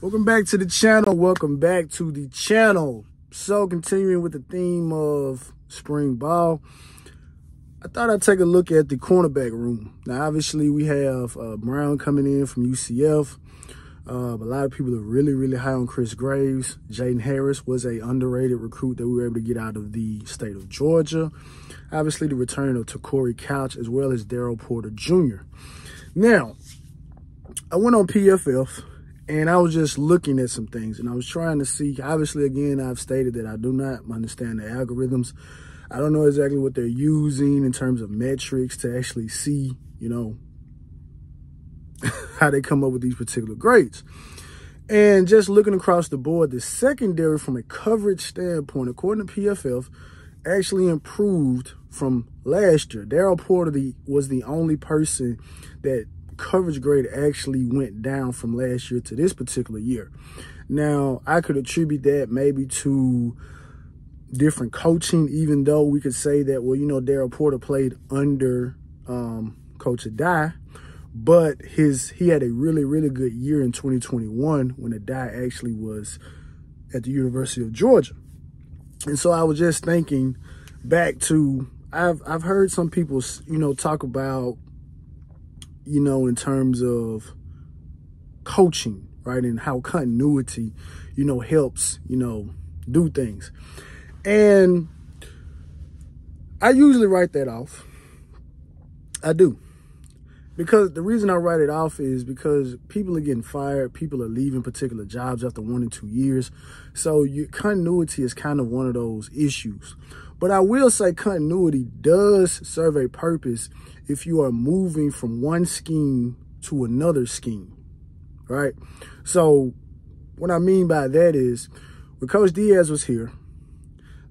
Welcome back to the channel. Welcome back to the channel. So continuing with the theme of spring ball, I thought I'd take a look at the cornerback room. Now, obviously, we have Brown coming in from UCF. A lot of people are really high on Chris Graves. Jaden Harris was a underrated recruit that we were able to get out of the state of Georgia. Obviously, the return of Corey Couch as well as Daryl Porter Jr. Now, I went on PFF. And I was just looking at some things, and I was trying to see, obviously, again, I've stated that I do not understand the algorithms. I don't know exactly what they're using in terms of metrics to actually see, how they come up with these particular grades. And just looking across the board, the secondary from a coverage standpoint, according to PFF, actually improved from last year. Daryl Porter was the only person that coverage grade actually went down from last year to this particular year. Now, I could attribute that maybe to different coaching, even though we could say that, well, Daryl Porter played under Coach Addae, but he had a really good year in 2021 when Addae actually was at the University of Georgia. And so I was just thinking back to, I've heard some people, talk about, in terms of coaching, right? And how continuity, helps, do things. And I usually write that off. I do. Because the reason I write it off is because people are getting fired. People are leaving particular jobs after 1 and 2 years. So continuity is kind of one of those issues. But I will say continuity does serve a purpose if you are moving from one scheme to another scheme, right? So what I mean by that is when Coach Diaz was here,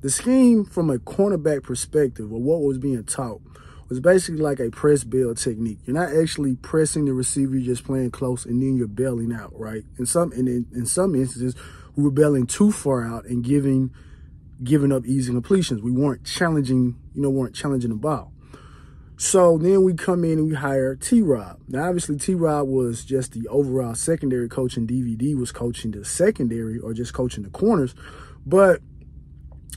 the scheme from a cornerback perspective of what was being taught was basically like a press bail technique. You're not actually pressing the receiver, you're just playing close, and then you're bailing out, right? In some instances, we were bailing too far out and giving up easy completions. We weren't challenging, the ball. So then we come in and we hire T-Rob. Now, obviously, T-Rob was just the overall secondary coach, and DVD was coaching the secondary or just coaching the corners. But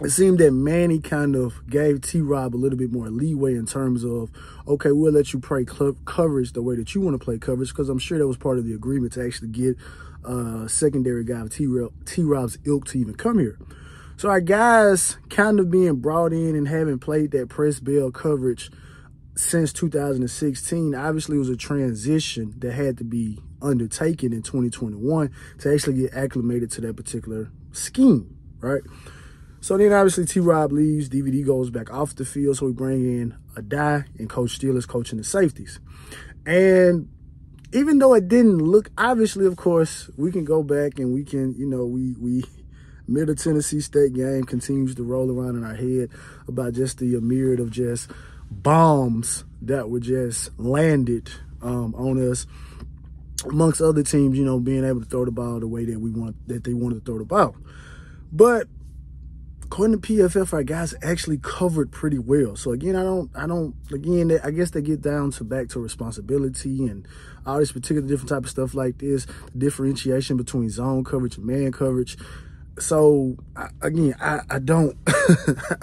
it seemed that Manny kind of gave T-Rob a little bit more leeway in terms of, okay, we'll let you play coverage the way that you want to play coverage, because I'm sure that was part of the agreement to actually get a secondary guy of T-Rob's ilk to even come here. So our guys kind of being brought in and having played that press bail coverage since 2016, obviously it was a transition that had to be undertaken in 2021 to actually get acclimated to that particular scheme, right? So then obviously T-Rob leaves, DVD goes back off the field, so we bring in Addae, and Coach Steele is coaching the safeties. And even though it didn't look, obviously, of course, we can go back and we can, we Middle Tennessee State game continues to roll around in our head about just the myriad of just bombs that were just landed on us, amongst other teams, being able to throw the ball the way that they wanted to throw the ball. But according to PFF, our guys actually covered pretty well. So again, I guess they get down to back to responsibility and all this particular different type of stuff like this, differentiation between zone coverage and man coverage. So again, I don't,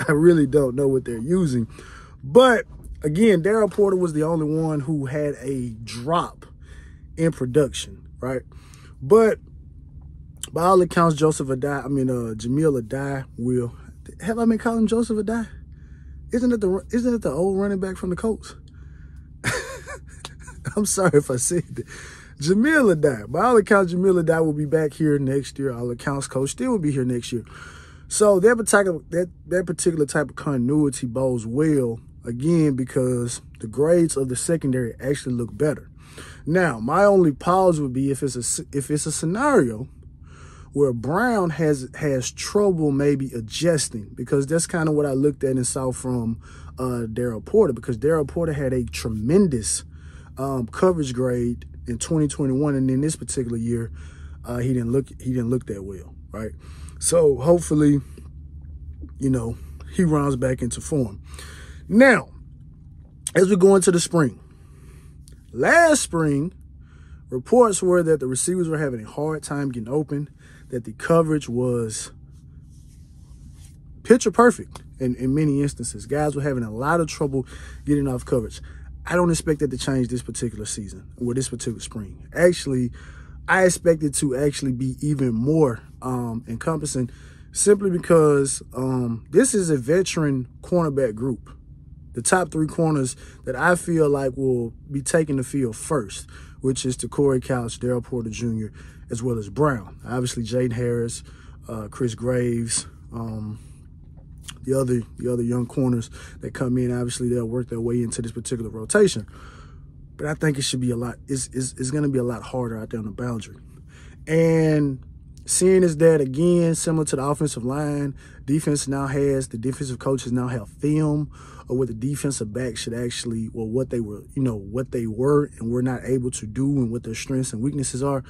I really don't know what they're using. But again, Daryl Porter was the only one who had a drop in production, right? But by all accounts, Jamil Addae will. Have I been calling Joseph Addae? Isn't it the old running back from the Colts? I'm sorry if I said that. Jamil Addae. By all accounts, Jamil Addae will be back here next year. All accounts, Coach Steele will be here next year. So that particular type of continuity bodes well, again, because the grades of the secondary actually look better. Now, my only pause would be if it's a scenario where Brown has trouble maybe adjusting, because that's kind of what I looked at and saw from Daryl Porter, because Daryl Porter had a tremendous coverage grade in 2021, and in this particular year, he didn't look that well, right? So hopefully, he rounds back into form. Now, as we go into the spring, last spring, reports were that the receivers were having a hard time getting open, that the coverage was picture perfect in many instances. Guys were having a lot of trouble getting off coverage. I don't expect that to change this particular season or this particular spring. Actually, I expect it to actually be even more encompassing, simply because this is a veteran cornerback group. The top 3 corners that I feel like will be taking the field first, which is to Corey Couch, Daryl Porter Jr., as well as Brown. Obviously, Jaden Harris, Chris Graves, the other young corners that come in. Obviously, they'll work their way into this particular rotation. But I think it should be a lot. It's going to be a lot harder out there on the boundary. And seeing is that, again, similar to the offensive line, the defensive coaches now have film of what the defensive back should actually, or what they were and were not able to do, and what their strengths and weaknesses are.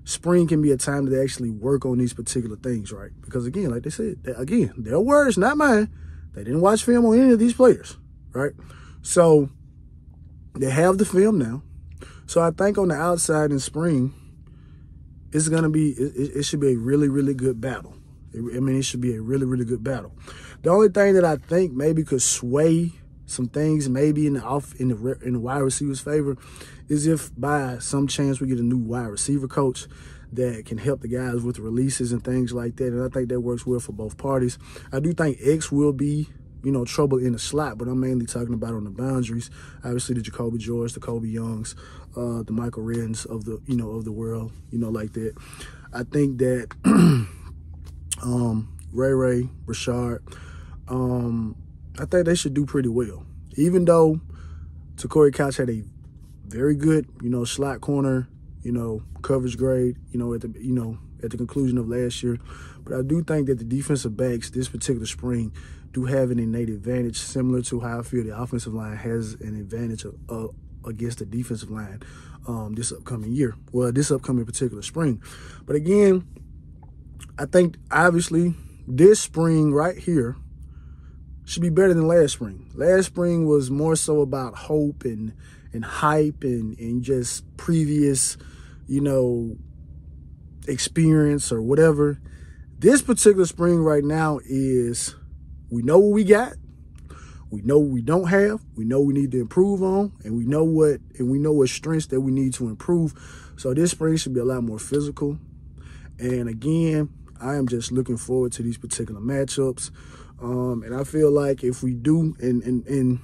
Spring can be a time to actually work on these particular things, right? Because, again, like they said, again, their words, not mine. They didn't watch film on any of these players, right? So they have the film now. So I think on the outside in spring, it's going to be, it should be a really, really good battle. It should be a really, really good battle. The only thing that I think maybe could sway some things maybe in the wide receiver's favor is if by some chance we get a new wide receiver coach that can help the guys with releases and things like that. And I think that works well for both parties. I do think X will be, trouble in the slot, but I'm mainly talking about on the boundaries. Obviously, the Jacoby George, the Kobe Youngs, the Michael Reddens of the, of the world, like that. I think that Ray, Rashard, I think they should do pretty well. Even though Corey Couch had a very good, slot corner, coverage grade, at the conclusion of last year. But I do think that the defensive backs this particular spring do have an innate advantage, similar to how I feel the offensive line has an advantage against the defensive line this upcoming year. Well, this upcoming particular spring. But again, I think obviously this spring right here should be better than last spring. Last spring was more so about hope and hype and just previous, experience or whatever. This particular spring right now is, we know what we got, we know what we don't have, we know we need to improve on, and we know what strengths that we need to improve. So this spring should be a lot more physical. And again, I am just looking forward to these particular matchups. And I feel like if we do, and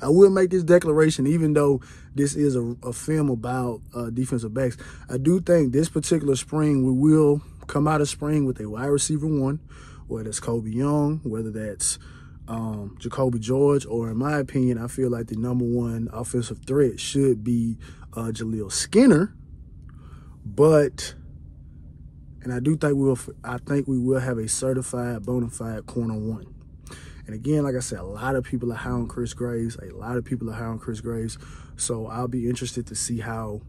I will make this declaration, even though this is a film about defensive backs, I do think this particular spring we will come out of spring with a wide receiver 1, whether it's Kobe Young, whether that's Jacoby George, or in my opinion, I feel like the number 1 offensive threat should be Jaleel Skinner. And I do think we will have a certified bona fide corner 1. And again, like I said, a lot of people are high on Chris Graves. So I'll be interested to see how,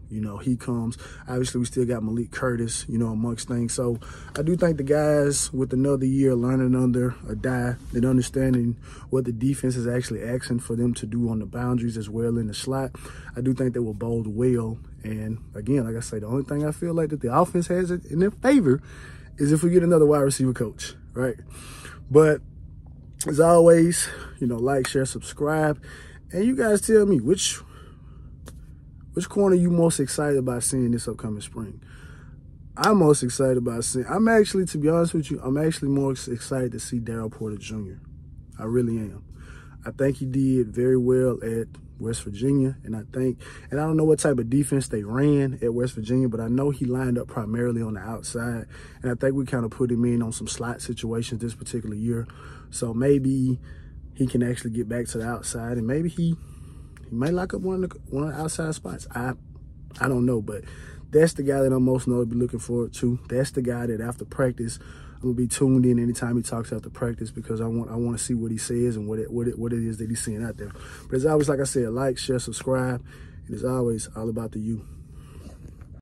he comes. Obviously, we still got Malik Curtis, amongst things. So I do think the guys with another year learning under a die and understanding what the defense is actually asking for them to do on the boundaries as well in the slot, I do think they will bode well. And again, like I say, the only thing I feel like that the offense has in their favor is if we get another wide receiver coach, right? But as always, like, share, subscribe, and you guys tell me which corner you most excited about seeing this upcoming spring. I'm most excited about seeing. To be honest with you, I'm actually more excited to see Daryl Porter Jr. I really am. I think he did very well at West Virginia, and I don't know what type of defense they ran at West Virginia, but I know he lined up primarily on the outside, and I think we kind of put him in on some slot situations this particular year. So maybe he can actually get back to the outside, and maybe he might lock up one of the outside spots. I don't know, but that's the guy that I'm most notably looking forward to. That's the guy that after practice, I'm gonna be tuned in anytime he talks after practice, because I want to see what he says and what it is that he's seeing out there. But as always, like I said, like, share, subscribe. And as always, all about the you.